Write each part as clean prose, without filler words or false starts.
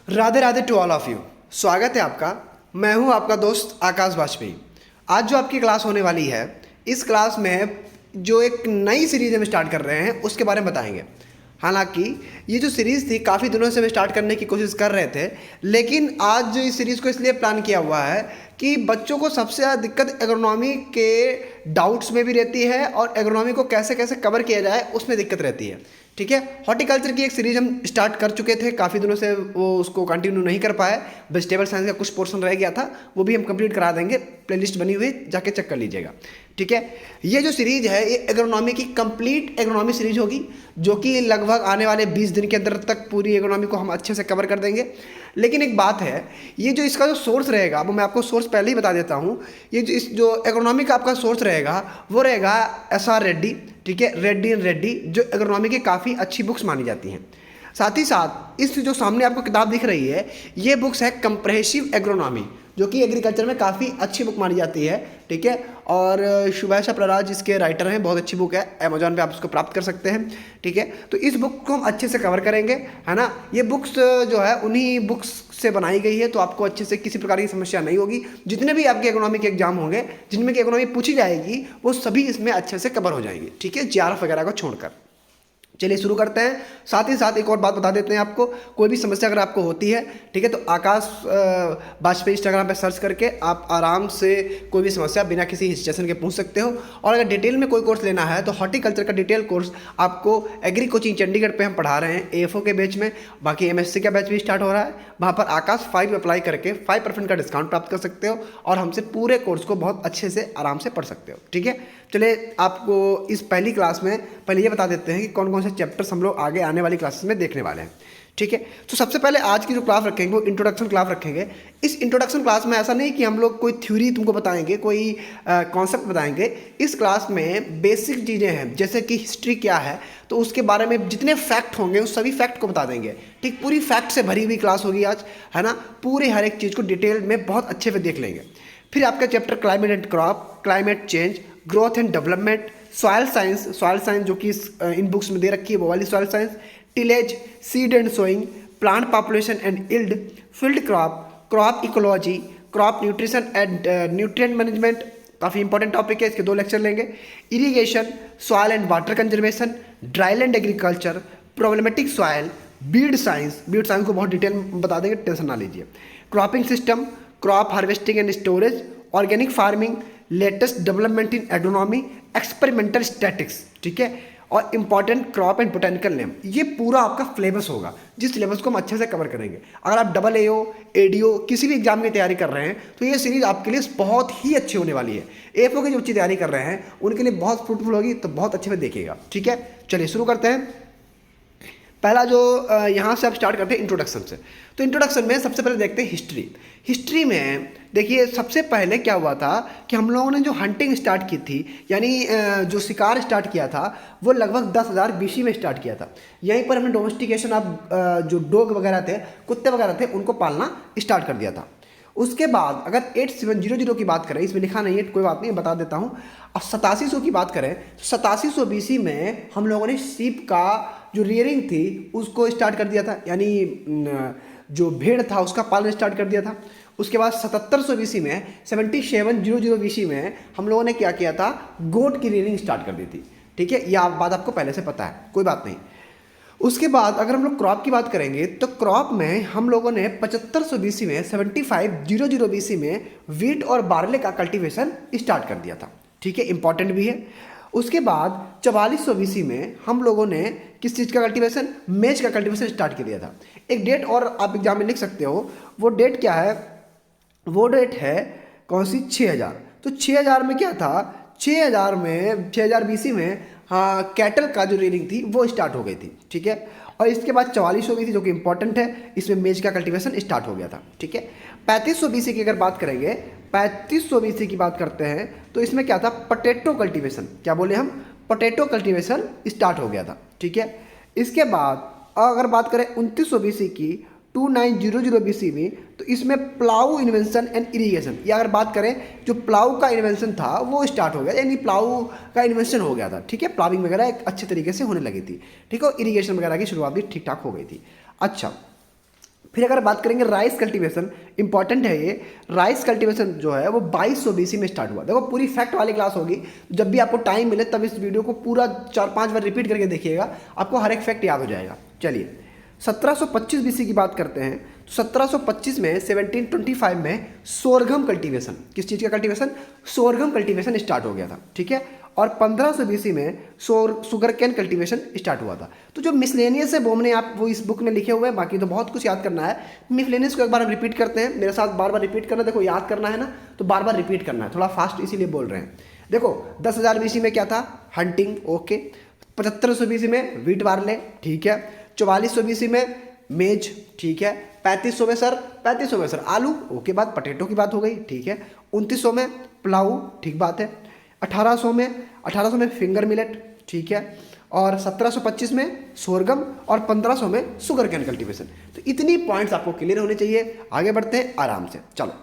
Radhe Radhe to all of you. स्वागत है आपका। मैं हूं आपका दोस्त आकाश वाजपेयी। आज जो आपकी क्लास होने वाली है, इस क्लास में जो एक नई सीरीज़ हम स्टार्ट कर रहे हैं उसके बारे में बताएंगे। हालांकि ये जो सीरीज़ थी काफ़ी दिनों से हम स्टार्ट करने की कोशिश कर रहे थे, लेकिन आज इस सीरीज़ को इसलिए प्लान किया हुआ है कि बच्चों को सबसे ज़्यादा दिक्कत एग्रोनॉमी के डाउट्स में भी रहती है और एग्रोनॉमी को कैसे कैसे कवर किया जाए उसमें दिक्कत रहती है। ठीक है, हॉर्टिकल्चर की एक सीरीज हम स्टार्ट कर चुके थे, काफ़ी दिनों से वो उसको कंटिन्यू नहीं कर पाए। वेजिटेबल साइंस का कुछ पोर्शन रह गया था, वो भी हम कंप्लीट करा देंगे। प्लेलिस्ट बनी हुई जाके चेक कर लीजिएगा। ठीक है, ये जो सीरीज है ये एग्रोनॉमी की कंप्लीट एग्रोनॉमी सीरीज होगी, जो कि लगभग आने वाले 20 दिन के अंदर तक पूरी एग्रोनॉमी को हम अच्छे से कवर कर देंगे। लेकिन एक बात है, ये जो इसका जो सोर्स रहेगा वो मैं आपको सोर्स पहले ही बता देता हूँ। ये जो एग्रोनॉमी का आपका सोर्स रहेगा वो रहेगा SR रेड्डी। ठीक है, रेड्डी एंड रेड्डी, जो एग्रोनॉमी की काफ़ी अच्छी बुक्स मानी जाती हैं। साथ ही साथ इस जो सामने आपको किताब दिख रही है, ये बुक्स है कंप्रेहेंसिव एग्रोनॉमी, जो कि एग्रीकल्चर में काफ़ी अच्छी बुक मानी जाती है। ठीक है, और शुभेश प्रराज इसके राइटर हैं, बहुत अच्छी बुक है, अमेजोन पे आप इसको प्राप्त कर सकते हैं। ठीक है, तो इस बुक को हम अच्छे से कवर करेंगे, है ना। ये बुक्स जो है उन्हीं बुक्स से बनाई गई है, तो आपको अच्छे से किसी प्रकार की समस्या नहीं होगी। जितने भी आपके इकोनॉमी के एग्जाम होंगे जिनमें की इकोनॉमी पूछी जाएगी वो सभी इसमें अच्छे से कवर हो जाएंगे। ठीक है, JRF वगैरह को छोड़कर। चलिए शुरू करते हैं। साथ ही साथ एक और बात बता देते हैं आपको, कोई भी समस्या अगर आपको होती है, ठीक है, तो आकाश वाजपेयी इंस्टाग्राम पे सर्च करके आप आराम से कोई भी समस्या बिना किसी हिचकिचाहट के पूछ सकते हो। और अगर डिटेल में कोई कोर्स लेना है तो हॉर्टिकल्चर का डिटेल कोर्स आपको एग्री कोचिंग चंडीगढ़ पे हम पढ़ा रहे हैं, AFO के बैच में। बाकी MSc का बैच भी स्टार्ट हो रहा है, वहाँ पर आकाश 5 अप्लाई करके 5% का डिस्काउंट प्राप्त कर सकते हो और हमसे पूरे कोर्स को बहुत अच्छे से आराम से पढ़ सकते हो। ठीक है, चलिए आपको इस पहली क्लास में पहले ये बता देते हैं कि कौन कौन से चैप्टर्स हम लोग आगे आने वाली क्लासेस में देखने वाले हैं। ठीक है, तो सबसे पहले आज की जो क्लास रखेंगे वो इंट्रोडक्शन क्लास रखेंगे। इस इंट्रोडक्शन क्लास में ऐसा नहीं कि हम लोग कोई थ्योरी तुमको बताएंगे, कोई कॉन्सेप्ट बताएंगे। इस क्लास में बेसिक चीज़ें हैं, जैसे कि हिस्ट्री क्या है, तो उसके बारे में जितने फैक्ट होंगे उस सभी फैक्ट को बता देंगे। ठीक, पूरी फैक्ट से भरी हुई क्लास होगी आज, है ना। पूरे हर एक चीज़ को डिटेल में बहुत अच्छे से देख लेंगे। फिर आपका chapter climate and crop, climate change, growth and development, soil science जो कि इन बुक्स में दे रखी है वो वाली soil science, tillage, seed and sowing, plant population and yield, field crop, crop ecology, crop nutrition and nutrient management, काफ़ी important topic है, इसके 2 लेक्चर लेंगे। Irrigation, soil and water conservation, dryland agriculture, problematic soil, weed science को बहुत detail में बता देंगे, tension ना लीजिए। Cropping system, crop harvesting and storage, organic farming, latest development in agronomy, experimental statics. ठीक है, और important crop and botanical name. ये पूरा आपका सिलेबस होगा, जिस सिलेबस को हम अच्छे से कवर करेंगे। अगर आप AAO, ADO किसी भी एग्जाम की तैयारी कर रहे हैं तो ये सीरीज आपके लिए बहुत ही अच्छी होने वाली है। AFO की जो बच्चे तैयारी कर रहे हैं उनके लिए बहुत फ्रूटफुल होगी, तो बहुत अच्छे से देखिएगा। ठीक है, चलिए शुरू करते हैं। पहला जो यहाँ से आप स्टार्ट करते हैं इंट्रोडक्शन से। तो इंट्रोडक्शन में सबसे पहले देखते हैं हिस्ट्री में देखिए, सबसे पहले क्या हुआ था कि हम लोगों ने जो हंटिंग स्टार्ट की थी, यानी जो शिकार स्टार्ट किया था, वो लगभग 10,000 BC में स्टार्ट किया था। यहीं पर हमने डोमेस्टिकेशन ऑफ जो डॉग वगैरह थे, कुत्ते वगैरह थे, उनको पालना स्टार्ट कर दिया था। उसके बाद अगर 8700 की बात करें, इसमें लिखा नहीं है, कोई बात नहीं, बता देता हूँ। अब 8700 की बात करें तो 8700 BC में हम लोगों ने शीप का जो रियरिंग थी उसको स्टार्ट कर दिया था, यानी जो भेड़ था उसका पालन स्टार्ट कर दिया था। उसके बाद 7700 BC में, 7700 BC में हम लोगों ने क्या किया था, गोट की रियरिंग स्टार्ट कर दी थी। ठीक है, यह बात आपको पहले से पता है, कोई बात नहीं। उसके बाद अगर हम लोग क्रॉप की बात करेंगे तो क्रॉप में हम लोगों ने 7500 BC में, 7500 BC में वीट और बार्ले का कल्टीवेशन स्टार्ट कर दिया था। ठीक है, इंपॉर्टेंट भी है। उसके बाद 4400 BC में हम लोगों ने किस चीज़ का कल्टीवेशन, मेज का कल्टीवेशन स्टार्ट कर दिया था। एक डेट और आप एग्जाम में लिख सकते हो, वो डेट क्या है, वो डेट है कौन सी, 6000। तो 6000 में क्या था, 6000 BC में हाँ कैटल का जो रेयरिंग थी वो स्टार्ट हो गई थी। ठीक है, और इसके बाद 4400 BC जो कि इंपॉर्टेंट है, इसमें मेज का कल्टीवेशन स्टार्ट हो गया था। ठीक है, 3500 BC की अगर बात करेंगे, 3500 BC की बात करते हैं तो इसमें क्या था, पोटैटो कल्टीवेशन, क्या बोले हम, पोटैटो कल्टीवेशन स्टार्ट हो गया था। ठीक है, इसके बाद अगर बात करें 2900 BC की, 2900 BC में, तो इसमें प्लाऊ इन्वेंशन एंड इरीगेशन, या अगर बात करें जो प्लाऊ का इन्वेंशन था वो स्टार्ट हो गया, यानी प्लाऊ का इन्वेंशन हो गया था। ठीक है, प्लाविंग वगैरह एक अच्छे तरीके से होने लगी थी। ठीक है, इरीगेशन वगैरह की शुरुआत भी ठीक ठाक हो गई थी। अच्छा, फिर अगर बात करेंगे राइस कल्टीवेशन, इंपॉर्टेंट है ये। राइस कल्टीवेशन जो है वो 2200 BC में स्टार्ट हुआ। देखो पूरी फैक्ट वाली क्लास होगी, जब भी आपको टाइम मिले तब इस वीडियो को पूरा 4-5 बार रिपीट करके देखिएगा, आपको हर एक फैक्ट याद हो जाएगा। चलिए 1725 BC की बात करते हैं। तो 1725 में 1725 में सोरघम कल्टीवेशन, किस चीज़ का कल्टीवेशन? सोरघम कल्टीवेशन स्टार्ट हो गया था, ठीक है। और 1500 BC में शुगर कैन कल्टीवेशन स्टार्ट हुआ था। तो जो मिसलेनियस है वो हमने आप वो इस बुक में लिखे हुए हैं, बाकी तो बहुत कुछ याद करना है। मिसलेनियस को एक बार हम रिपीट करते हैं, मेरे साथ बार बार रिपीट करना। देखो याद करना है ना, तो बार बार रिपीट करना है, थोड़ा फास्ट इसीलिए बोल रहे हैं। देखो 10,000 BC में क्या था? Hunting, okay. 7500 BC में वीट बार्ले, ठीक है। 4400 BC में मेज, ठीक है। 3500 में सर आलू, ओके। बात पटेटो की बात हो गई, ठीक है। 2900 में प्लाऊ, ठीक बात है। 1800 में फिंगर मिलेट, ठीक है। और 1725 में सोरगम और 1500 में शुगर कैन कल्टीवेशन। तो इतनी पॉइंट्स आपको क्लियर होने चाहिए। आगे बढ़ते हैं आराम से, चलो।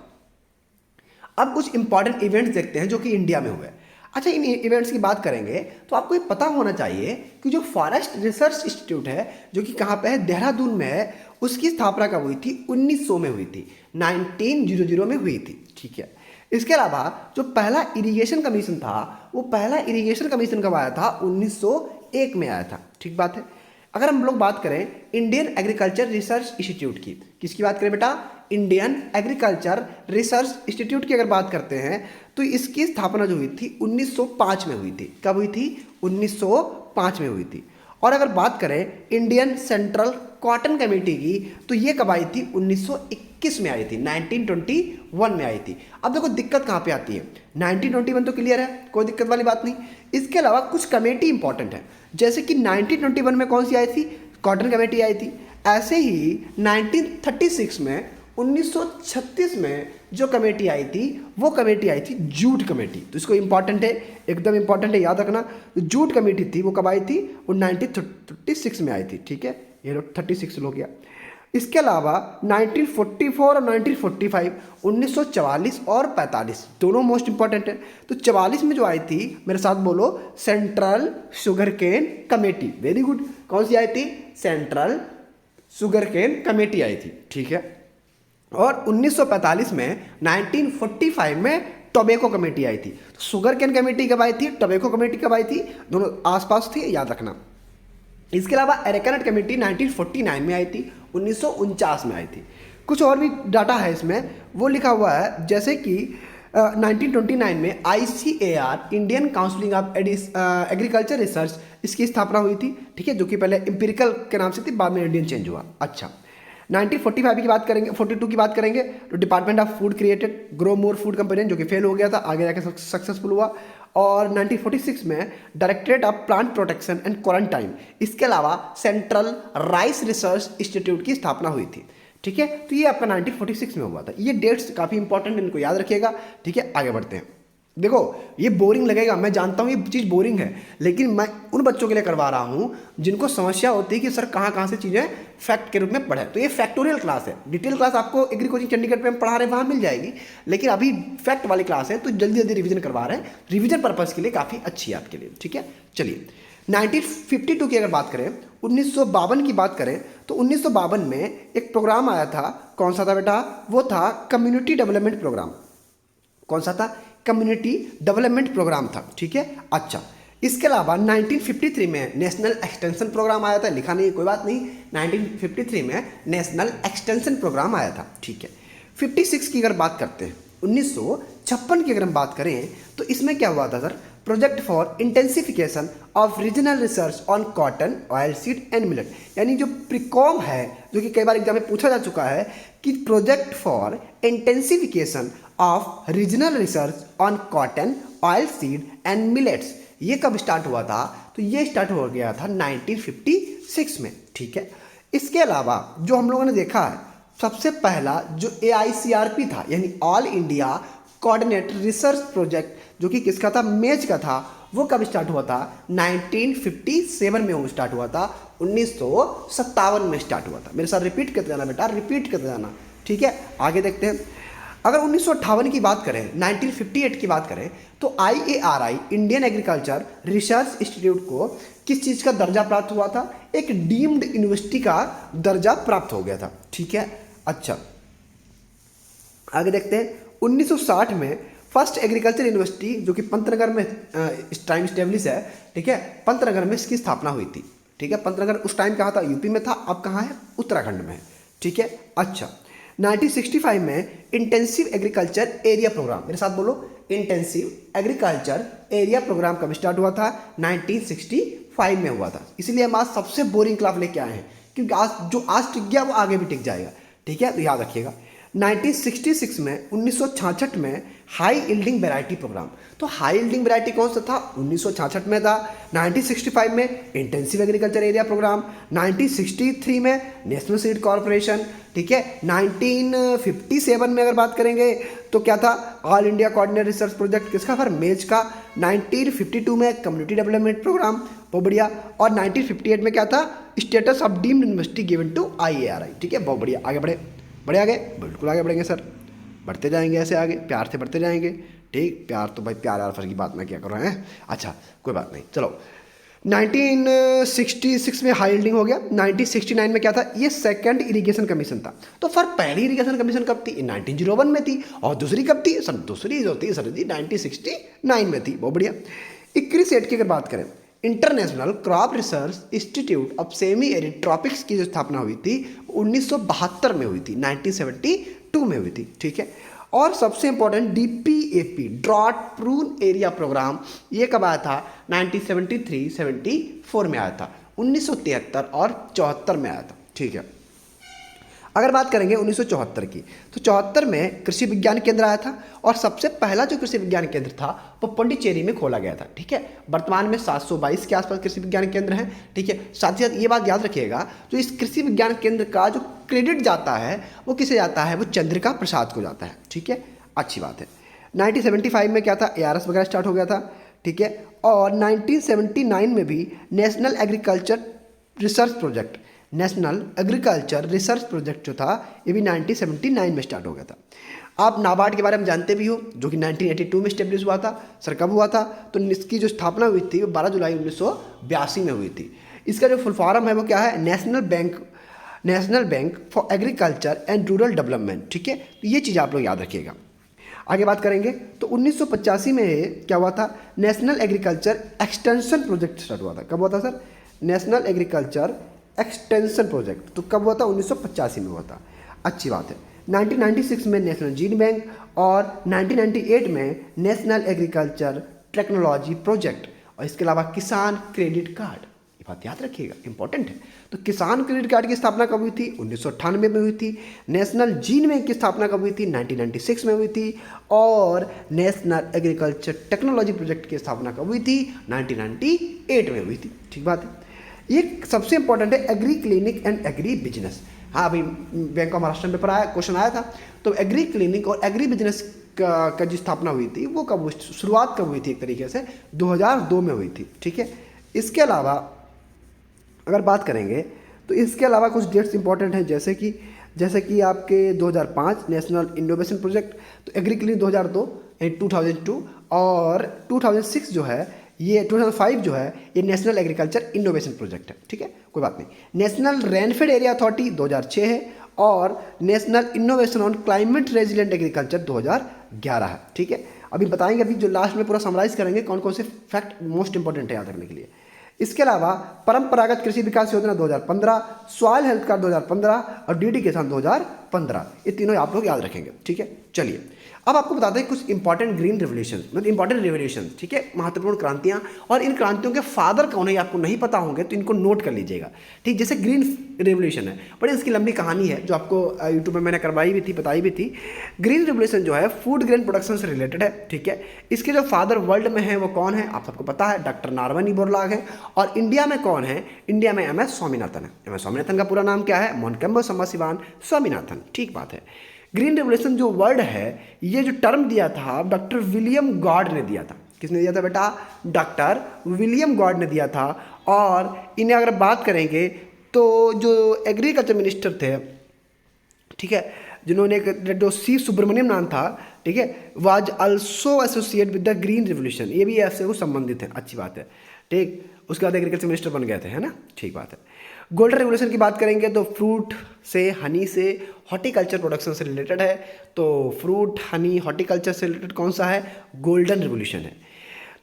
अब कुछ इंपॉर्टेंट इवेंट्स देखते हैं जो कि इंडिया में हुए। अच्छा, इन इवेंट्स की बात करेंगे तो आपको ये पता होना चाहिए कि जो फॉरेस्ट रिसर्च इंस्टीट्यूट है जो कि कहाँ पे है? देहरादून में है। उसकी स्थापना कब हुई थी? 1900 में हुई थी, 1900 में हुई थी, ठीक है। इसके अलावा जो पहला इरिगेशन कमीशन था, वो पहला इरिगेशन कमीशन कब आया था? 1901 में आया था, ठीक बात है। अगर हम लोग बात करें इंडियन एग्रीकल्चर रिसर्च इंस्टीट्यूट की, किसकी बात करें बेटा? इंडियन एग्रीकल्चर रिसर्च इंस्टीट्यूट की अगर बात करते हैं तो इसकी स्थापना जो हुई थी 1905 में हुई थी। कब हुई थी? 1905 में हुई थी। और अगर बात करें इंडियन सेंट्रल कॉटन कमेटी की, तो ये कब आई थी? 1921 में आई थी, 1921 में आई थी। अब देखो दिक्कत कहाँ पे आती है? 1921 तो क्लियर है, कोई दिक्कत वाली बात नहीं। इसके अलावा कुछ कमेटी इंपॉर्टेंट है, जैसे कि 1921 में कौन सी आई थी? कॉटन कमेटी आई थी। ऐसे ही 1936 में 1936 में जो कमेटी आई थी वो कमेटी आई थी जूट कमेटी। तो इसको इंपॉर्टेंट है, एकदम इंपॉर्टेंट है, याद रखना। जूट कमेटी थी वो कब आई थी? वो 1936 में आई थी, ठीक है। ये 36 हो गया। इसके अलावा 1944 और 1945, 1944 और 45 दोनों मोस्ट इंपॉर्टेंट है। तो 44 में जो आई थी, मेरे साथ बोलो, central sugarcane committee. Very good. कौन सी आई थी? सेंट्रल शुगर केन कमेटी आई थी, ठीक है। और 1945 में 1945 में टोबैको कमेटी आई थी। तो शुगर कैन कमेटी कब आई थी? टोबैको कमेटी कब आई थी? दोनों आसपास थी, याद रखना। इसके अलावा एरेकानट कमेटी 1949 में आई थी, 1949 में आई थी। कुछ और भी डाटा है इसमें, वो लिखा हुआ है, जैसे कि 1929 में ICAR, Indian counselling of agriculture research, इसकी स्थापना हुई थी, ठीक है, जो कि पहले एम्पिरिकल के नाम से थी, बाद में इंडियन चेंज हुआ। अच्छा, 1945 की बात करेंगे, 42 की बात करेंगे तो department of food created grow more food companion, जो कि फेल हो गया था, आगे जाकर सक्सेसफुल हुआ। और 1946 में directorate of plant protection and quarantine, इसके अलावा सेंट्रल राइस रिसर्च इंस्टीट्यूट की स्थापना हुई थी, ठीक है। तो ये आपका 1946 में हुआ था। ये डेट्स काफ़ी इंपॉर्टेंट, इनको याद रखिएगा, ठीक है। आगे बढ़ते हैं। देखो ये बोरिंग लगेगा, मैं जानता हूँ ये चीज़ बोरिंग है, लेकिन मैं उन बच्चों के लिए करवा रहा हूँ जिनको समस्या होती है कि सर कहाँ कहाँ से चीज़ें फैक्ट के रूप में पढ़े। तो ये फैक्टोरियल क्लास है, डिटेल क्लास आपको एग्री कोचिंग चंडीगढ़ पे हम पढ़ा रहे हैं, वहाँ मिल जाएगी, लेकिन अभी फैक्ट वाली क्लास है तो जल्दी जल्दी रिविजन करवा रहे हैं। रिविजन पर्पज़ के लिए काफ़ी अच्छी है आपके लिए, ठीक है। चलिए 1952 की अगर बात करें, 1952 की बात करें तो 1952 में एक प्रोग्राम आया था। कौन सा था बेटा? वो था कम्युनिटी डेवलपमेंट प्रोग्राम। कौन सा था? कम्युनिटी डेवलपमेंट प्रोग्राम था, ठीक है। अच्छा, इसके अलावा 1953 में नेशनल एक्सटेंशन प्रोग्राम आया था, लिखा नहीं कोई बात नहीं, 1953 में नेशनल एक्सटेंशन प्रोग्राम आया था, ठीक है। 56 की अगर बात करते हैं, 1956 की अगर हम बात करें तो इसमें क्या हुआ था sir? Project for intensification of regional research on cotton, oil seed and millet, यानी जो प्रिकॉम है, जो कि कई बार एग्जाम में पूछा जा चुका है कि project for intensification of regional research on cotton, oil seed and millets, ये कब स्टार्ट हुआ था? तो ये स्टार्ट हो गया था 1956 में, ठीक है। इसके अलावा जो हम लोगों ने देखा है, सबसे पहला जो AICRP था, यानी all India coordinate research project, जो कि किसका था? मेज का था, वो कब स्टार्ट हुआ था? 1957 में वो स्टार्ट हुआ था, 1957 में स्टार्ट हुआ था। मेरे साथ रिपीट करते जाना बेटा, रिपीट करते जाना, ठीक है। आगे देखते हैं। अगर 1958 की बात करें, 1958 की बात करें, तो IARI Indian agriculture research institute को किस चीज़ का दर्जा प्राप्त हुआ था? एक डीम्ड यूनिवर्सिटी का दर्जा प्राप्त हो गया था। ठीक है, अच्छा आगे देखते हैं। 1960 में फर्स्ट एग्रीकल्चर यूनिवर्सिटी जो कि पंतनगर में इस टाइम स्टेब्लिश है, ठीक है, पंतनगर में इसकी स्थापना हुई थी। ठीक है, पंतनगर उस टाइम कहाँ था? यूपी में था, अब कहाँ है? उत्तराखंड में है। ठीक है, अच्छा 1965 में इंटेंसिव एग्रीकल्चर एरिया प्रोग्राम, मेरे साथ बोलो, इंटेंसिव एग्रीकल्चर एरिया प्रोग्राम कब स्टार्ट हुआ था? 1965 में हुआ था। इसलिए हम आज सबसे बोरिंग क्लास लेके आए हैं, क्योंकि आज जो आज टिक गया वो आगे भी टिक जाएगा। ठीक है, तो याद रखिएगा। 1966 में 1966 में हाई यील्डिंग वैरायटी प्रोग्राम, तो हाई यील्डिंग वैरायटी कौन सा था? 1966 में था। 1965 में इंटेंसिव एग्रीकल्चर एरिया प्रोग्राम, 1963 में नेशनल सीड कॉर्पोरेशन। ठीक है, 1957 में अगर बात करेंगे तो क्या था? All India coordinate research project, किसका? फॉर मेज का। 1952 में कम्युनिटी डेवलपमेंट प्रोग्राम, बहुत बढ़िया। और 1958 में क्या था? Status of deemed university given to IARI। ठीक है, बहुत बढ़िया, आगे बढ़े आगे, बिल्कुल आगे बढ़ेंगे सर, बढ़ते जाएंगे ऐसे आगे, प्यार से बढ़ते जाएंगे। ठीक, प्यार तो भाई प्यार आर की बात मैं क्या कर रहे हैं। अच्छा कोई बात नहीं, चलो 1966 में हाई यील्डिंग हो गया। 1969 में क्या था? ये सेकंड इरिगेशन कमीशन था। तो फर पहली इरिगेशन कमीशन कब थी? 1901 में थी। और दूसरी कब थी? सर दूसरी जो थी सर जी 1969 में थी। बहुत बढ़िया। ICRISAT की अगर बात करें, international crop research institute of semi arid tropics की जो स्थापना हुई थी 1972 में हुई थी, 1972 में हुई थी। ठीक है, और सबसे important DPAP drought prone area programme, ये कब आया था? 1973-74 में आया था, 1973 और 74 में आया था। ठीक है, अगर बात करेंगे 1974 की, तो 74 में कृषि विज्ञान केंद्र आया था, और सबसे पहला जो कृषि विज्ञान केंद्र था वो पौंडीचेरी में खोला गया था। ठीक है, वर्तमान में 722 के आसपास कृषि विज्ञान केंद्र हैं। ठीक है, साथ ही साथ ये बात याद रखिएगा, जो इस कृषि विज्ञान केंद्र का जो क्रेडिट जाता है वो किसे जाता है? वो चंद्रिका प्रसाद को जाता है। ठीक है, अच्छी बात है। 1975 में क्या था? ARS वगैरह स्टार्ट हो गया था। ठीक है, और 1979 में भी national agriculture research project, national agriculture research project जो था ये भी 1979 में स्टार्ट हो गया था। आप नाबार्ड के बारे में जानते भी हो, जो कि 1982 में स्टेब्लिश हुआ था। सर कब हुआ था? तो इसकी जो स्थापना हुई थी वो 12 जुलाई 1982 में हुई थी। इसका जो फुल फॉर्म है वो क्या है? National bank for agriculture and rural development. ठीक है, तो ये चीज़ आप लोग याद रखिएगा। आगे बात करेंगे तो 1985 में क्या हुआ था? National agriculture extension project start हुआ था। कब हुआ था sir? National agriculture extension project, तो कब हुआ था? 1985 में हुआ था। अच्छी बात है। 1996 में नेशनल जीन बैंक, और 1998 में नेशनल एग्रीकल्चर टेक्नोलॉजी प्रोजेक्ट, और इसके अलावा किसान क्रेडिट कार्ड। ये बात याद रखिएगा, इंपॉर्टेंट है। तो किसान क्रेडिट कार्ड की स्थापना कब हुई थी? 1998 में हुई थी। नेशनल जीन बैंक की स्थापना कब हुई थी? 1996 में हुई थी। और नेशनल एग्रीकल्चर टेक्नोलॉजी प्रोजेक्ट की स्थापना कब हुई थी? 1998 में हुई थी। ठीक बात है। ये सबसे इंपॉर्टेंट है, agree clinic and agri business. हाँ, अभी बैंक ऑफ महाराष्ट्र में पेपर आया, क्वेश्चन आया था। तो एग्री क्लिनिक और एग्री बिजनेस का जो स्थापना हुई थी वो कब, शुरुआत कब हुई थी? एक तरीके से 2002 में हुई थी। ठीक है, इसके अलावा अगर बात करेंगे तो इसके अलावा कुछ डेट्स इंपॉर्टेंट हैं, जैसे कि आपके 2005 नेशनल इनोवेशन प्रोजेक्ट, तो एग्री क्लिनिक 2002 2002, और 2006 जो है ये 2005 जो है ये नेशनल एग्रीकल्चर इनोवेशन प्रोजेक्ट है। ठीक है, कोई बात नहीं। नेशनल रेनफेड एरिया अथॉरिटी 2006 है, और national innovation on climate resilient agriculture 2011 है। ठीक है, अभी बताएंगे, अभी जो लास्ट में पूरा समराइज करेंगे कौन कौन से फैक्ट मोस्ट इंपॉर्टेंट है याद रखने के लिए। इसके अलावा परंपरागत कृषि विकास योजना 2015, सॉइल हेल्थ कार्ड 2015 और DD किसान 2015, ये तीनों आप लोग याद रखेंगे। ठीक है, चलिए अब आपको बताते हैं कुछ इंपॉर्टेंट ग्रीन रेवोल्यूशन, मतलब इंपॉर्टेंट रेवोल्यूशन। ठीक है, महत्वपूर्ण क्रांतियां, और इन क्रांतियों के फादर कौन है आपको नहीं पता होंगे तो इनको नोट कर लीजिएगा। ठीक, जैसे ग्रीन रेवोल्यूशन है, बड़ी इसकी लंबी कहानी है जो आपको यूट्यूब में मैंने करवाई भी थी, बताई भी थी। ग्रीन रेवोल्यूशन जो है फूड ग्रेन प्रोडक्शन से रिलेटेड है। ठीक है, इसके जो फादर वर्ल्ड में है वो कौन है? आप सबको पता है, डॉक्टर नारायण बोरलाग है। और इंडिया में कौन है? इंडिया में MS स्वामीनाथन है। MS स्वामीनाथन का पूरा नाम क्या है? मोनकेम्बो संबशिवान स्वामीनाथन। ठीक बात है। ग्रीन रेवोल्यूशन जो वर्ड है, ये जो टर्म दिया था डॉक्टर विलियम गॉड ने दिया था। किसने दिया था बेटा? डॉक्टर विलियम गॉड ने दिया था। और इन्हें अगर बात करेंगे तो जो एग्रीकल्चर मिनिस्टर थे, ठीक है, जिन्होंने जो सी सुब्रमण्यम नाम था, ठीक है, was also associate with the green revolution, ये भी ऐसे को संबंधित है, अच्छी बात है, ठीक। उसके बाद एग्रीकल्चर मिनिस्टर बन गए थे, है ना, ठीक बात है। गोल्डन रिवोल्यूशन की बात करेंगे तो फ्रूट से, हनी से, हॉर्टिकल्चर प्रोडक्शन से रिलेटेड है। तो फ्रूट, हनी, हॉर्टिकल्चर से रिलेटेड कौन सा है? गोल्डन रिवोल्यूशन है।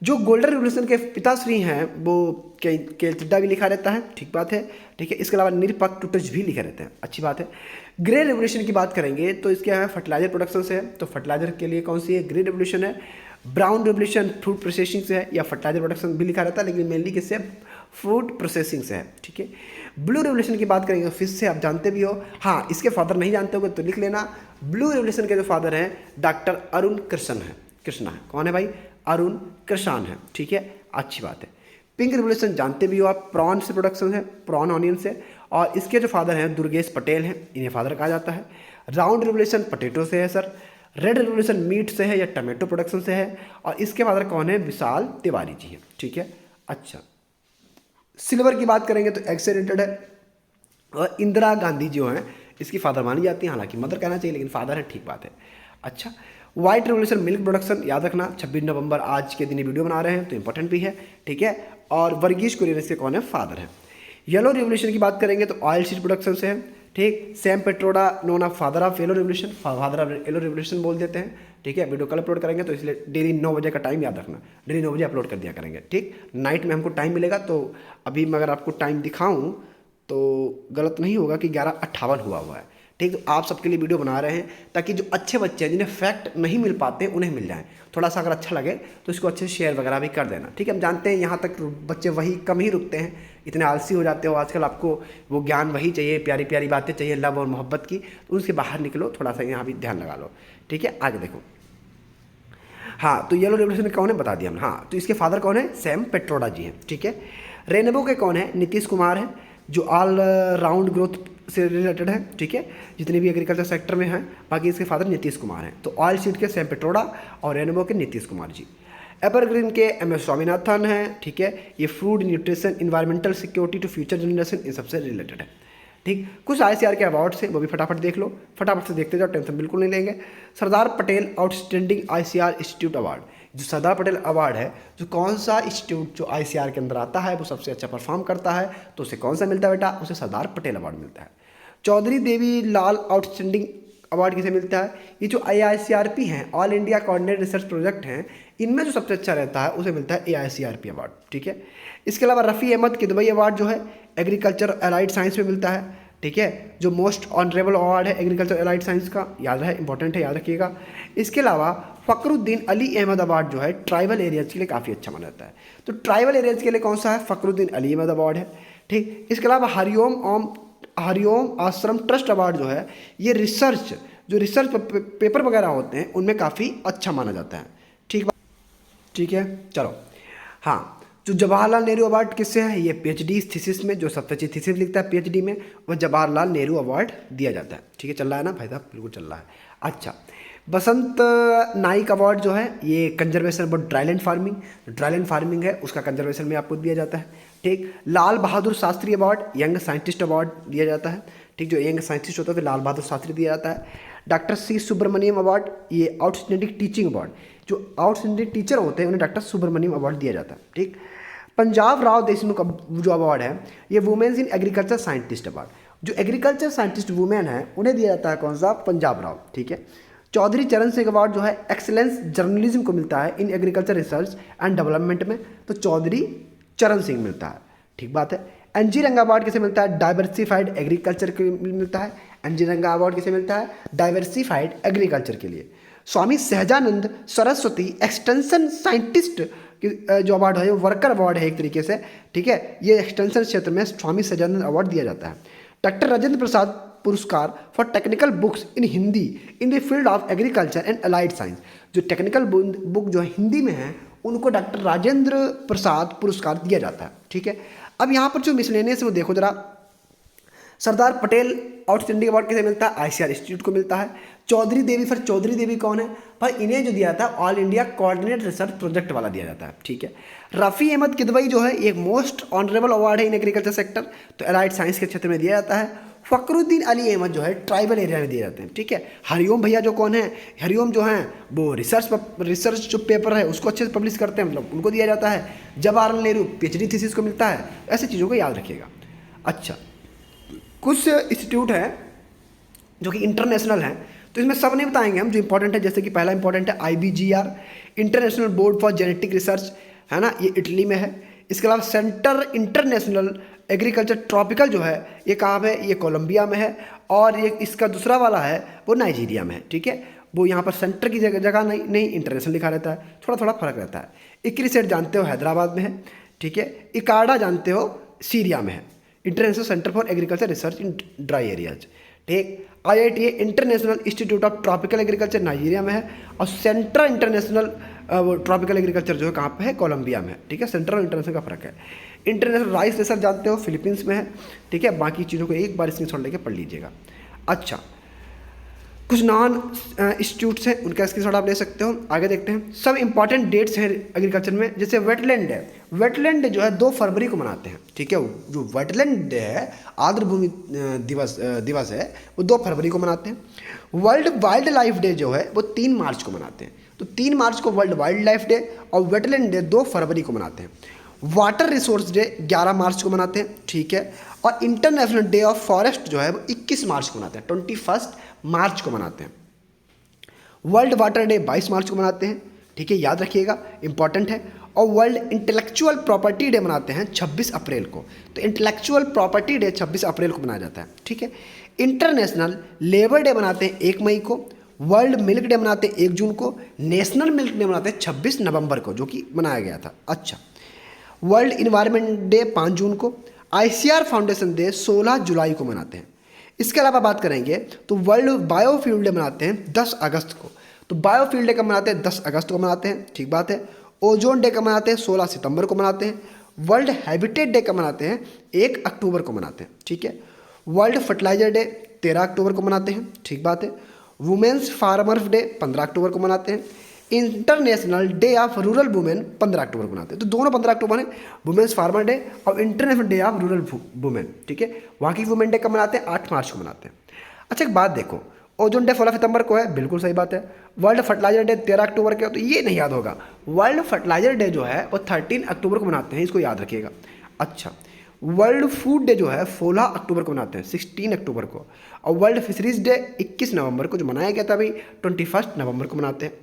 जो गोल्डन रिवोल्यूशन के पिताश्री हैं वो केल्टिडा भी लिखा रहता है, ठीक बात है, ठीक है। इसके अलावा निरपक्टुटज भी लिखे रहते हैं, अच्छी बात है। ग्रे रिवोल्यूशन की बात करेंगे तो इसके यहाँ फर्टिलाइजर प्रोडक्शन से है, तो फर्टिलाइजर के लिए कौन सी है? ग्रे रिवोल्यूशन है। ब्राउन रिवोल्यूशन फ्रूट प्रोसेसिंग से है, या फर्टिलाइजर प्रोडक्शन भी लिखा रहता है, लेकिन मेनली किससे? फ्रूट प्रोसेसिंग से है, ठीक है। ब्लू रिवोल्यूशन की बात करेंगे फिश से, आप जानते भी हो, हाँ, इसके फादर नहीं जानते होगे तो लिख लेना। ब्लू रिवोल्यूशन के जो फादर हैं डॉक्टर अरुण कृष्ण है, कृष्णा है, कौन है भाई? अरुण कृष्ण है, ठीक है, अच्छी बात है। पिंक रिवोल्यूशन जानते भी हो आप, प्रॉन से प्रोडक्शन है, प्रॉन ऑनियन से, और इसके जो फादर हैं दुर्गेश पटेल हैं, इन्हें फादर कहा जाता है। राउंड रिवोल्यूशन पोटैटो से है सर। रेड रिवोल्यूशन मीट से है या टमाटो प्रोडक्शन से है, और इसके फादर कौन है? विशाल तिवारी जी हैं, ठीक है, अच्छा। सिल्वर की बात करेंगे तो एग से रिलेटेड है, और इंदिरा गांधी जो हैं इसकी फादर मानी जाती है, हालांकि मदर कहना चाहिए लेकिन फादर है, ठीक बात है, अच्छा। व्हाइट रिवोल्यूशन मिल्क प्रोडक्शन याद रखना, 26 नवंबर आज के दिन ये वीडियो बना रहे हैं तो इंपॉर्टेंट भी है, ठीक है। और वर्गीश कुरियन इसके कौन है? फादर है। येलो रिवोल्यूशन की बात करेंगे तो ऑयल सीड प्रोडक्शन से है, ठीक। Sam Pitroda known of father of yellow revolution, father of yellow revolution बोल देते हैं, ठीक है। वीडियो कल अपलोड करेंगे तो इसलिए डेली 9 बजे का टाइम याद रखना, डेली 9 बजे अपलोड कर दिया करेंगे, ठीक। नाइट में हमको टाइम मिलेगा, तो अभी मैं अगर आपको टाइम दिखाऊं तो गलत नहीं होगा कि 11:58 हुआ है, ठीक। तो आप सबके लिए वीडियो बना रहे हैं ताकि जो अच्छे बच्चे हैं जिन्हें फैक्ट नहीं मिल पाते उन्हें मिल जाए। थोड़ा सा अगर अच्छा लगे तो इसको अच्छे से शेयर वगैरह भी कर देना, ठीक है। हम जानते हैं यहाँ तक बच्चे वही कम ही रुकते हैं, इतने आलसी हो जाते हो आजकल, आपको वो ज्ञान वही चाहिए, प्यारी प्यारी बातें चाहिए लव और मोहब्बत की, तो उसके बाहर निकलो, थोड़ा सा यहाँ भी ध्यान लगा लो, ठीक है। आगे देखो, हाँ, तो येलो रिवोल्यूशन कौन है बता दिया हमने, हाँ, तो इसके फादर कौन है? सैम पेट्रोडा जी हैं, ठीक है। रेनबो के कौन है? नीतीश कुमार है, जो ऑल राउंड ग्रोथ से रिलेटेड है, ठीक है, जितने भी एग्रीकल्चर सेक्टर में हैं। बाकी इसके फादर नीतीश कुमार हैं, तो ऑयल सीड के सैम पेट्रोडा और रेनबो के नीतीश कुमार जी। एवरग्रीन के MS स्वामीनाथन हैं, ठीक है, ये food, nutrition, environmental security to future generation, इन सबसे रिलेटेड है, ठीक। कुछ ICR के अवार्ड्स हैं, वो भी फटाफट देख लो, फटाफट से देखते जाओ, टेंशन बिल्कुल नहीं लेंगे। Sardar Patel outstanding ICR institute award, जो सरदार पटेल अवार्ड है, जो कौन सा इंस्टीट्यूट जो ICR के अंदर आता है वो सबसे अच्छा परफॉर्म करता है, तो उसे कौन सा मिलता है बेटा? उसे सरदार पटेल अवार्ड मिलता है। चौधरी देवी लाल आउटस्टैंडिंग अवार्ड किसे मिलता है? ये जो IICRP हैं, all India coordinate research project हैं, इनमें जो सबसे अच्छा रहता है उसे मिलता है AICRP अवार्ड, ठीक है। इसके अलावा रफ़ी अहमद किदवई अवार्ड जो है एग्रीकल्चर एलाइड साइंस में मिलता है, ठीक है, जो मोस्ट ऑनरेबल अवार्ड है एग्रीकल्चर एलाइड साइंस का, याद रहे, इंपॉर्टेंट है, याद रखिएगा। इसके अलावा फ़खरुद्दीन अली अहमद अवार्ड जो है ट्राइबल एरियाज़ के लिए काफ़ी अच्छा माना जाता है, तो ट्राइबल एरियाज़ के लिए कौन सा है? फ़खरुद्दीन अली अहमद अवार्ड है, ठीक। इसके अलावा हरिओम आश्रम ट्रस्ट अवार्ड जो है, ये रिसर्च पेपर वगैरह होते हैं उनमें काफ़ी अच्छा माना जाता है, ठीक है, चलो। हाँ, जो जवाहरलाल नेहरू अवार्ड किससे है? ये PhD थीसिस में, जो सबसे अच्छी थीसिस लिखता है PhD में, वह जवाहरलाल नेहरू अवार्ड दिया जाता है, ठीक है। चल रहा है ना भाई साहब? बिल्कुल चल रहा है, अच्छा। बसंत नाइक अवार्ड जो है ये कंजर्वेशन अबाउट ड्राईलैंड फार्मिंग है, उसका कंजर्वेशन में आपको दिया जाता है, ठीक। Lal Bahadur Shastri award young scientist award दिया जाता है, ठीक, जो यंग साइंटिस्ट होता है फिर लाल बहादुर शास्त्री दिया जाता है। डॉक्टर C सुब्रमण्यम अवार्ड, ये आउटस्टैंडिंग टीचिंग अवार्ड, जो आउटस्टैंडिंग टीचर होते हैं उन्हें डॉक्टर सुब्रमण्यम अवार्ड दिया जाता है, ठीक। पंजाब राव देशमुख जो अवार्ड है ये women's in agriculture scientist award, जो एग्रीकल्चर साइंटिस्ट वुमेन है उन्हें दिया जाता है कौन सा? पंजाब राव, ठीक है। चौधरी चरण सिंह अवार्ड जो है एक्सीलेंस जर्नलिज्म को मिलता है in agriculture research and development में, तो चौधरी चरण सिंह मिलता है, ठीक बात है। NG रंगा अवार्ड किसे मिलता है? डाइवर्सिफाइड एग्रीकल्चर के लिए मिलता है। NG रंगा अवार्ड किसे मिलता है? डाइवर्सिफाइड एग्रीकल्चर के लिए। स्वामी सहजानंद सरस्वती एक्सटेंशन साइंटिस्ट की जो अवार्ड है वो वर्कर अवार्ड है एक तरीके से, ठीक है, ये एक्सटेंशन क्षेत्र में स्वामी सहजानंद अवार्ड दिया जाता है। डॉक्टर राजेंद्र प्रसाद पुरस्कार for technical books in Hindi in the field of agriculture and allied science, जो टेक्निकल बुक जो है हिंदी में है उनको डॉक्टर राजेंद्र प्रसाद पुरस्कार दिया जाता है, ठीक है। अब यहाँ पर जो मिसलेनियस है वो देखो जरा, सरदार पटेल आउटस्टैंडिंग अवार्ड किसे मिलता है? ICR इंस्टीट्यूट को मिलता है। चौधरी देवी, फिर चौधरी देवी कौन है भाई? इन्हें जो दिया था all India coordinate research project वाला दिया जाता है, ठीक है। रफ़ी अहमद किदवई जो है एक मोस्ट ऑनरेबल अवार्ड है इन एग्रीकल्चर सेक्टर, तो एलाइड साइंस के क्षेत्र में दिया जाता है। फ़खरुद्दीन अली अहमद जो है ट्राइबल एरिया में दिए जाते हैं, ठीक है। हरिओम भैया जो कौन है, हरिओम जो हैं वो रिसर्च जो पेपर है उसको अच्छे से पब्लिश करते हैं, मतलब उनको दिया जाता है। जवाहरलाल नेहरू PhD थीसिस को मिलता है। ऐसी चीज़ों को याद रखिएगा। अच्छा, कुछ इंस्टीट्यूट हैं जो कि इंटरनेशनल हैं, तो इसमें सब नहीं बताएंगे हम, जो इंपॉर्टेंट है। जैसे कि पहला इंपॉर्टेंट है IBGR, international board for genetic research, है ना, ये इटली में है। इसके अलावा सेंटर इंटरनेशनल एग्रीकल्चर ट्रॉपिकल जो है ये कहाँ पे है, ये कोलंबिया में है। और ये इसका दूसरा वाला है वो नाइजीरिया में है, ठीक है। वो यहाँ पर सेंटर की जगह नहीं इंटरनेशनल लिखा रहता है, थोड़ा थोड़ा फर्क रहता है। इक्रिसेट जानते हो हैदराबाद में है, ठीक है। इकाडा जानते हो सीरिया में है, international centre for agriculture research in dry areas, ठीक। IITA international institute of tropical agriculture Nigeria में है। और सेंट्रल इंटरनेशनल ट्रॉपिकल एग्रीकल्चर जो है कहाँ पे है, कोलंबिया में है, ठीक है। सेंट्रल और इंटरनेशनल का फर्क है। इंटरनेशनल राइस रिसर्च जानते हो फिलीपींस में है, ठीक है। बाकी चीज़ों को एक बार स्क्रीनशॉट लेके पढ़ लीजिएगा। अच्छा, कुछ नॉन इंस्टीट्यूट्स हैं, उनका स्क्रीनशॉट आप ले सकते हो। आगे देखते हैं, सब इंपॉर्टेंट डेट्स हैं एग्रीकल्चर में। जैसे वेटलैंड है, वेटलैंड डे जो है 2 फरवरी को मनाते हैं, ठीक है। जो वेटलैंड डे है, आर्द्र भूमि दिवस है, वो 2 फरवरी को मनाते हैं। वर्ल्ड वाइल्ड लाइफ डे जो है वो 3 मार्च को मनाते हैं। तो 3 मार्च को वर्ल्ड वाइल्ड लाइफ डे और वेटलैंड डे 2 फरवरी को मनाते हैं। वाटर रिसोर्स डे 11 मार्च को मनाते हैं, ठीक है। और इंटरनेशनल डे ऑफ फॉरेस्ट जो है वो 21 मार्च को मनाते हैं, 21 मार्च को मनाते हैं। वर्ल्ड वाटर डे 22 मार्च को मनाते हैं, ठीक है, याद रखिएगा, इंपॉर्टेंट है। और वर्ल्ड इंटेलेक्चुअल प्रॉपर्टी डे मनाते हैं 26 अप्रैल को। तो इंटेलेक्चुअल प्रॉपर्टी डे 26 अप्रैल को मनाया जाता है, ठीक है। इंटरनेशनल लेबर डे मनाते हैं 1 मई को। वर्ल्ड मिल्क डे मनाते हैं 1 जून को। नेशनल मिल्क डे मनाते हैं 26 नवंबर को, जो कि मनाया गया था। अच्छा, वर्ल्ड इन्वायरमेंट डे 5 जून को। ICR फाउंडेशन डे 16 जुलाई को मनाते हैं। इसके अलावा बात करेंगे तो वर्ल्ड बायोफ्यूल डे मनाते हैं 10 अगस्त को। तो बायोफ्यूल डे कब मनाते हैं, 10 अगस्त को मनाते हैं, ठीक बात है। ओजोन डे कब मनाते हैं, 16 सितंबर को मनाते हैं। वर्ल्ड हैबिटेट डे कब मनाते हैं, 1 अक्टूबर को मनाते हैं, ठीक है। वर्ल्ड फर्टिलाइजर डे 13 अक्टूबर को मनाते हैं, ठीक बात है। वुमेंस फार्मर्स डे 15 अक्टूबर को मनाते हैं। International day of rural women 15 अक्टूबर को मनाते हैं। तो दोनों 15 अक्टूबर है, वुमेन्स फार्मर डे और international day of rural women, ठीक है। वहाँ की वुमेन डे कब मनाते हैं, 8 मार्च को मनाते हैं। अच्छा, एक बात देखो, ओजोन डे 16 सितंबर को है, बिल्कुल सही बात है। वर्ल्ड फर्टिलाइजर डे 13 अक्टूबर को, तो ये नहीं याद होगा। वर्ल्ड फर्टिलाइजर डे जो है वो 13 अक्टूबर को मनाते हैं, इसको याद रखिएगा। अच्छा, वर्ल्ड फूड डे जो है 16 अक्टूबर को मनाते हैं, 16 अक्टूबर को। और वर्ल्ड फिशरीज डे 21 नवंबर को, जो मनाया गया था अभी 21 नवंबर को मनाते हैं।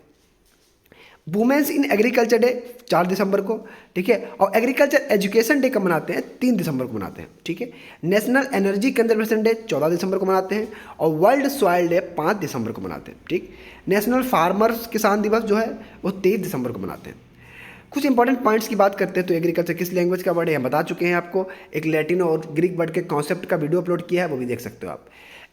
वुमेन्स इन एग्रीकल्चर डे 4 दिसंबर को, ठीक है। और एग्रीकल्चर एजुकेशन डे कब मनाते हैं, 3 दिसंबर को मनाते हैं, ठीक है। नेशनल एनर्जी कंजर्वेशन डे 14 दिसंबर को मनाते हैं। और वर्ल्ड सॉइल डे 5 दिसंबर को मनाते हैं, ठीक। नेशनल फार्मर्स किसान दिवस जो है वो 23 दिसंबर को मनाते हैं। कुछ इंपॉर्टेंट पॉइंट्स की बात करते हैं तो एग्रीकल्चर किस लैंग्वेज का वर्ड है हम बता चुके हैं आपको। एक लैटिन और ग्रीक वर्ड के कॉन्सेप्ट का वीडियो अपलोड किया है, वो भी देख सकते हो आप।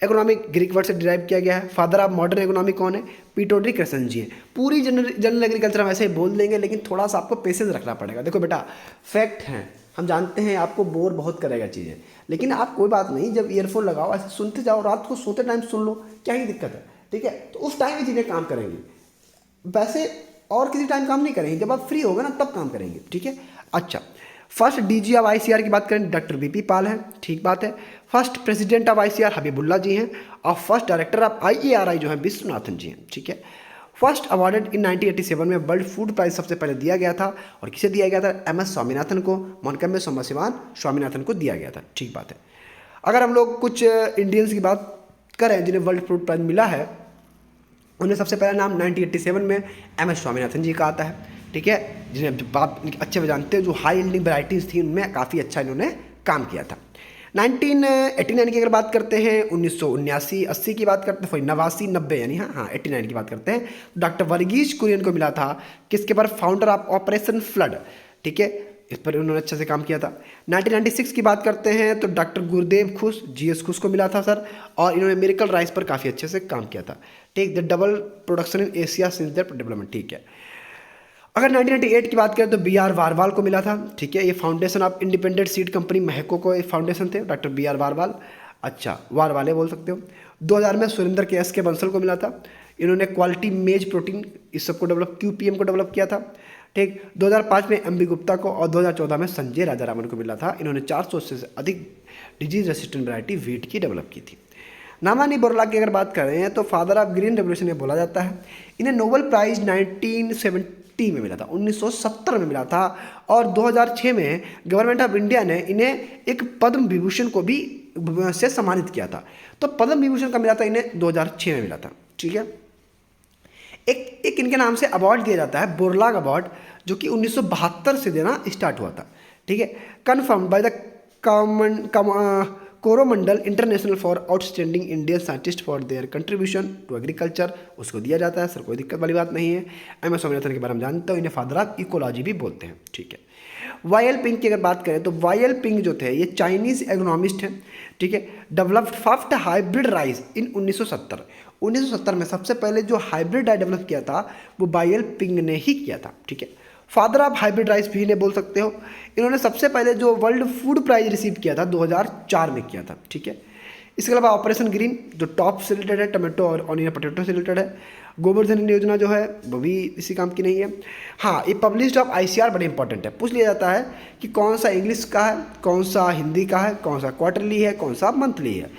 इकोनॉमिक ग्रीक वर्ड से डिराइव किया गया है। फादर ऑफ मॉडर्न इकोनॉमी कौन है, पीटोड्री क्रसन जी है। पूरी जनरल एग्रीकल्चर हम ऐसे ही बोल देंगे, लेकिन थोड़ा सा आपको पेशेंस रखना पड़ेगा। देखो बेटा, फैक्ट हैं, हम जानते हैं आपको बोर बहुत करेगा चीज़ें, लेकिन आप कोई बात नहीं, जब ईयरफोन लगाओ ऐसे सुनते जाओ, रात को सोते टाइम सुन लो, क्या ही दिक्कत है, ठीक है। तो उस टाइम ये चीज़ें काम करेंगी, वैसे और किसी टाइम काम नहीं करेंगे, जब आप फ्री होगा ना तब काम करेंगे, ठीक है। अच्छा, फर्स्ट DG ऑफ ICR की बात करें डॉक्टर VP पाल हैं, ठीक बात है। First president of ICR Habibullah ji हैं। और फर्स्ट डायरेक्टर ऑफ IARI जो है विश्वनाथन जी हैं, ठीक है। फर्स्ट अवार्डेड इन 1987 में वर्ल्ड फूड प्राइज सबसे पहले दिया गया था, और किसे दिया गया था, MS स्वामीनाथन को, मोनकम्मे सोमशिवान स्वामीनाथन को दिया गया था, ठीक बात है। अगर हम लोग कुछ इंडियंस की बात करें जिन्हें वर्ल्ड फूड प्राइज मिला है, उन्हें सबसे पहला नाम 1987 में MS स्वामीनाथन जी का आता है, ठीक है, जिन्हें आप अच्छे से जानते हैं, जो हाई यील्डिंग वैराइटीज़ थी उनमें काफ़ी अच्छा इन्होंने काम किया था। 1989 की अगर बात करते हैं, 1979 80 की बात करते हैं, 89 90 यानी हाँ 89 की बात करते हैं, डॉक्टर वर्गीज कुरियन को मिला था, किसके पर, फाउंडर ऑफ ऑपरेशन फ्लड, ठीक है, इस पर उन्होंने अच्छे से काम किया था। 1996 की बात करते हैं तो डॉक्टर गुरुदेव खुश GS खुश को मिला था सर, और इन्होंने मिरेकल राइस पर काफ़ी अच्छे से काम किया था, ठीक। The double production in Asia since their development, ठीक है। अगर 1998 की बात करें तो BR वारवाल को मिला था, ठीक है। ये foundation of independent seed company Mahyco को एक फाउंडेशन थे, डॉक्टर BR वारवाल, अच्छा वारवाले बोल सकते हो। 2000 में सुरेंद्र के SK बंसल को मिला था, इन्होंने क्वालिटी मेज प्रोटीन इस सबको डेवलप QPM को डेवलप किया था, ठीक, 2005 में एम बी गुप्ता को और 2014 में संजय राजारामन को मिला था। इन्होंने 400 से अधिक डिजीज रेसिस्टेंट वैरायटी वीट की डेवलप की थी। नामानी बोरला की अगर बात करें हैं तो फादर ऑफ ग्रीन रेवोल्यूशन में बोला जाता है। इन्हें नोबेल प्राइज 1970 में मिला था, 1970 में मिला था। और 2006 में गवर्नमेंट ऑफ इंडिया ने इन्हें एक पद्म विभूषण को भी से सम्मानित किया था। तो पद्म विभूषण का मिला था इन्हें 2006 में मिला था। ठीक है, एक इनके नाम से अवार्ड दिया जाता है, बोरलाग अवार्ड, जो कि 1972 से देना स्टार्ट हुआ था। ठीक है, confirmed by the Coromandel international for outstanding Indian scientist for their contribution to agriculture, उसको दिया जाता है सर, कोई दिक्कत वाली बात नहीं है। एम एस स्वामीनाथन के बारे में जानते हो, इन्हें फादर ऑफ इकोलॉजी भी बोलते हैं। ठीक है, वाई एल पिंग की अगर बात करें तो वाई एल पिंग जो थे ये चाइनीज एग्नोमिस्ट हैं। ठीक है, डेवलप्ड फर्स्ट हाइब्रिड राइस इन 1970। 1970 में सबसे पहले जो हाइब्रिड राइस डेवलप किया था वो वाई एल पिंग ने ही किया था। ठीक है, फादर ऑफ हाइब्रिड राइस भी इन्हें बोल सकते हो। इन्होंने सबसे पहले जो वर्ल्ड फूड प्राइज रिसीव किया था 2004 में किया था। ठीक है, इसके अलावा ऑपरेशन ग्रीन जो टॉप से रिलेटेड है, टमाटो और ऑनियन पोटैटो से रिलेटेड है। गोवर्धन योजना जो है वो भी इसी काम की नहीं है। हाँ, ये पब्लिश्ड ऑफ आईसीआर बड़े इंपॉर्टेंट है, पूछ लिया जाता है कि कौन सा इंग्लिश का है, कौन सा हिंदी का है, कौन सा क्वार्टरली है, कौन सा मंथली है।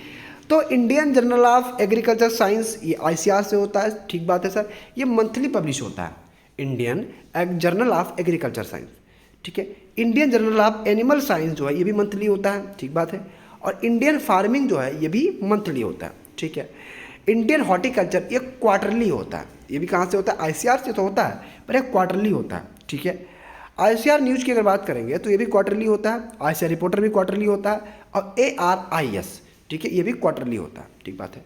तो Indian journal of agriculture science ये आईसीआर से होता है। ठीक बात है सर, ये मंथली पब्लिश होता है, Indian journal of agriculture science. ठीक है, Indian journal of animal science जो है ये भी मंथली होता है। ठीक बात है, और इंडियन फार्मिंग जो है ये भी मंथली होता है। ठीक है, इंडियन हॉर्टिकल्चर ये क्वार्टरली होता है। ये भी कहाँ से होता है, आईसीआर से तो होता है, पर ये क्वार्टरली होता है। ठीक है, आईसीआर न्यूज़ की अगर बात करेंगे तो ये भी क्वार्टरली होता है, आईसीआर रिपोर्टर भी क्वार्टरली होता है, और ARIS, ठीक है, ये भी क्वार्टरली होता है। ठीक बात है।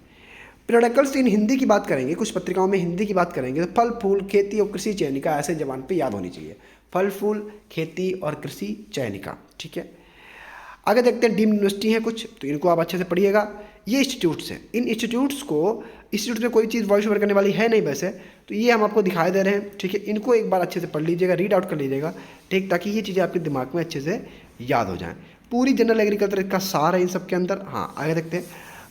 पीरियडिकल्स इन हिंदी की बात करेंगे, कुछ पत्रिकाओं में हिंदी की बात करेंगे तो फल फूल खेती और कृषि चयनिका ऐसे जवान पे याद होनी चाहिए, फल फूल खेती और कृषि चयनिका। ठीक है, आगे देखते हैं डीम्ड यूनिवर्सिटी हैं कुछ, तो इनको आप अच्छे से पढ़िएगा। ये इंस्टीट्यूट्स हैं, इन इंस्टीट्यूट में कोई चीज़ वॉइस ओवर करने वाली है नहीं वैसे, तो ये हम आपको दिखाई दे रहे हैं। ठीक है, इनको एक बार अच्छे से पढ़ लीजिएगा, रीड आउट कर लीजिएगा। ठीक, ताकि ये चीज़ें आपके दिमाग में अच्छे से याद हो जाएँ। पूरी जनरल एग्रीकल्चर का सार है इन सब के अंदर। हाँ, आगे देखते हैं।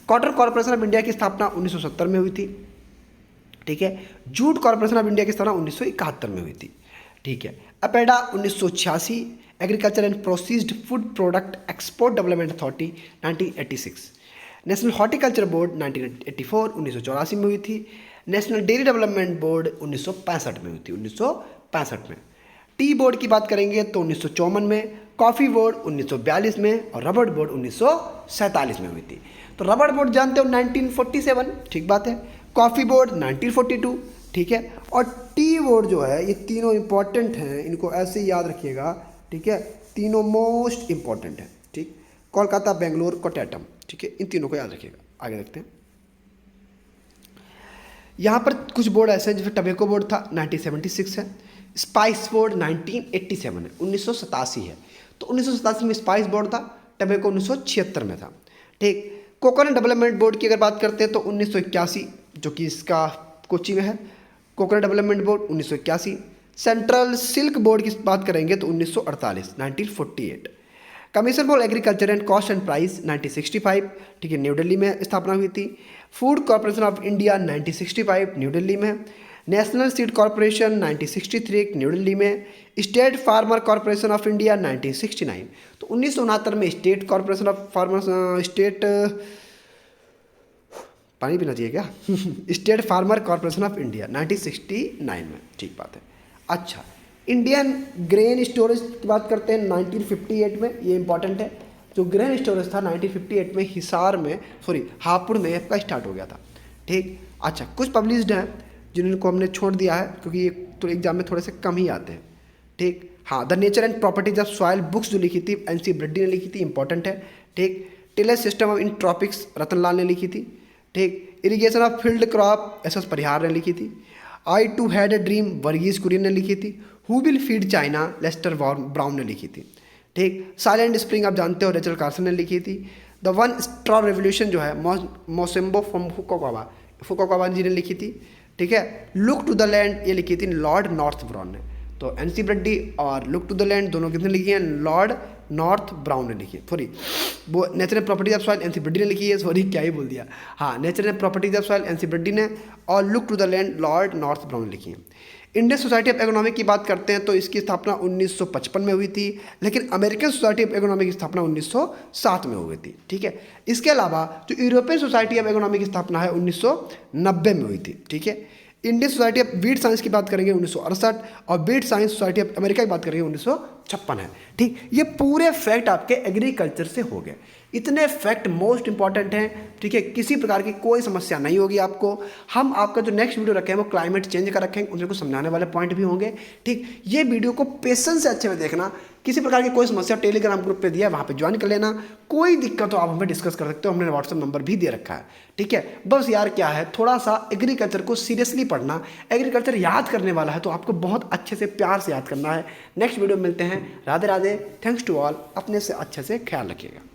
कॉटन कॉर्पोरेशन ऑफ इंडिया की स्थापना 1970 में हुई थी। ठीक है, जूट कॉर्पोरेशन ऑफ इंडिया की स्थापना 1971 में हुई थी। ठीक है, APEDA 1986, agriculture and processed food product export development authority 1986, national horticulture board 1984 1984 में हुई थी, नेशनल डेयरी डेवलपमेंट बोर्ड 1965 में हुई थी, 1965 में। टी बोर्ड की बात करेंगे तो 1954 में, कॉफ़ी बोर्ड 1942 में, और रबड़ बोर्ड 1947 में हुई थी। तो रबड़ बोर्ड जानते हो 1947, ठीक बात है, कॉफ़ी बोर्ड 1942, ठीक है, और टी बोर्ड जो है ये तीनों इंपॉर्टेंट हैं, इनको ऐसे ही याद रखिएगा। ठीक है, तीनों मोस्ट इंपॉर्टेंट है। ठीक, कोलकाता, बेंगलोर, कोट्टायम, ठीक है, इन तीनों को याद रखिएगा। आगे देखते हैं। यहाँ पर कुछ बोर्ड ऐसे हैं, जैसे टबेको बोर्ड था 1976 है, स्पाइस बोर्ड 1987 है, 1987 है। तो 1987 में स्पाइस बोर्ड था, टबेको 1976 में था। ठीक, कोकोनट डेवलपमेंट बोर्ड की अगर बात करते हैं तो 1981, जो कि इसका कोची में है, coconut development board 1981। Central silk board की बात करेंगे तो 1948, 1948। Commission for agriculture and cost and price 1965, ठीक है, न्यू दिल्ली में स्थापना हुई थी। Food corporation of India 1965, New Delhi में। National seed corporation 1963, New Delhi में। State farmer corporation of India 1969, तो 1969 में state corporation of farmer state पानी पीना चाहिए क्या state farmer corporation of India 1969 में। ठीक बात है। अच्छा, इंडियन ग्रेन स्टोरेज की बात करते हैं 1958 में, ये इंपॉर्टेंट है। जो ग्रेन स्टोरेज था 1958 में हिसार में, हापुड़ में आपका स्टार्ट हो गया था। ठीक, अच्छा, कुछ पब्लिश्ड हैं जिनको हमने छोड़ दिया है क्योंकि ये तो एग्जाम में थोड़े से कम ही आते हैं। ठीक, हाँ, the nature and properties of soil books जो लिखी थी NC ब्रडी ने लिखी थी, इंपॉर्टेंट है। ठीक, tillage system of in tropics Ratanlal ने लिखी थी। ठीक, irrigation of field crop SS Parihar ने लिखी थी। I too had a dream Verghese Kurien ने लिखी थी। Who will feed China Lester Brown ने लिखी थी। ठीक, साइलेंट स्प्रिंग आप जानते हो रेचल कार्सन ने लिखी थी। द वन स्ट्रॉ रेवोल्यूशन जो है मोसेम्बो फ्रॉम फुकुओकावा जी ने लिखी थी। ठीक है, लुक टू द लैंड ये लिखी थी लॉर्ड नॉर्थ ब्राउन ने। तो NC ब्रडी और लुक टू द लैंड दोनों किसने लिखी हैं, लॉर्ड नॉर्थ ब्राउन ने लिखी है। वो nature and properties of soil NC Brady ने लिखी है, क्या ही बोल दिया। हाँ, nature and properties of soil NC Brady ने, और look to the land Lord Northbourne ने लिखी है। इंडियन सोसाइटी ऑफ इकोनॉमिक की बात करते हैं तो इसकी स्थापना 1955 में हुई थी, लेकिन अमेरिकन सोसाइटी ऑफ इकोनॉमिक की स्थापना 1907 में हुई थी। ठीक है, इसके अलावा जो यूरोपियन सोसाइटी ऑफ इकोनॉमिक की स्थापना है 1990 में हुई थी। ठीक है, Indian society of wheat science की बात करेंगे 1968 और wheat science society of America की बात करेंगे 1956 है। ठीक, ये पूरे फैक्ट आपके एग्रीकल्चर से हो गए। इतने फैक्ट मोस्ट इंपॉर्टेंट हैं। ठीक है, किसी प्रकार की कोई समस्या नहीं होगी आपको। हम आपका जो नेक्स्ट वीडियो रखें वो क्लाइमेट चेंज का रखेंगे, उनको समझाने वाले पॉइंट भी होंगे। ठीक, ये वीडियो को पेशेंस से अच्छे में देखना। किसी प्रकार की कोई समस्या टेलीग्राम ग्रुप पे दिया, वहाँ पे ज्वाइन कर लेना। कोई दिक्कत हो आप हमें डिस्कस कर सकते हो, हमने व्हाट्सअप नंबर भी दे रखा है। ठीक है, बस यार क्या है, थोड़ा सा एग्रीकल्चर को सीरियसली पढ़ना। एग्रीकल्चर याद करने वाला है तो आपको बहुत अच्छे से प्यार से याद करना है। नेक्स्ट वीडियो मिलते हैं। Radhe Radhe, thanks to all. अपने से अच्छे से ख्याल रखिएगा।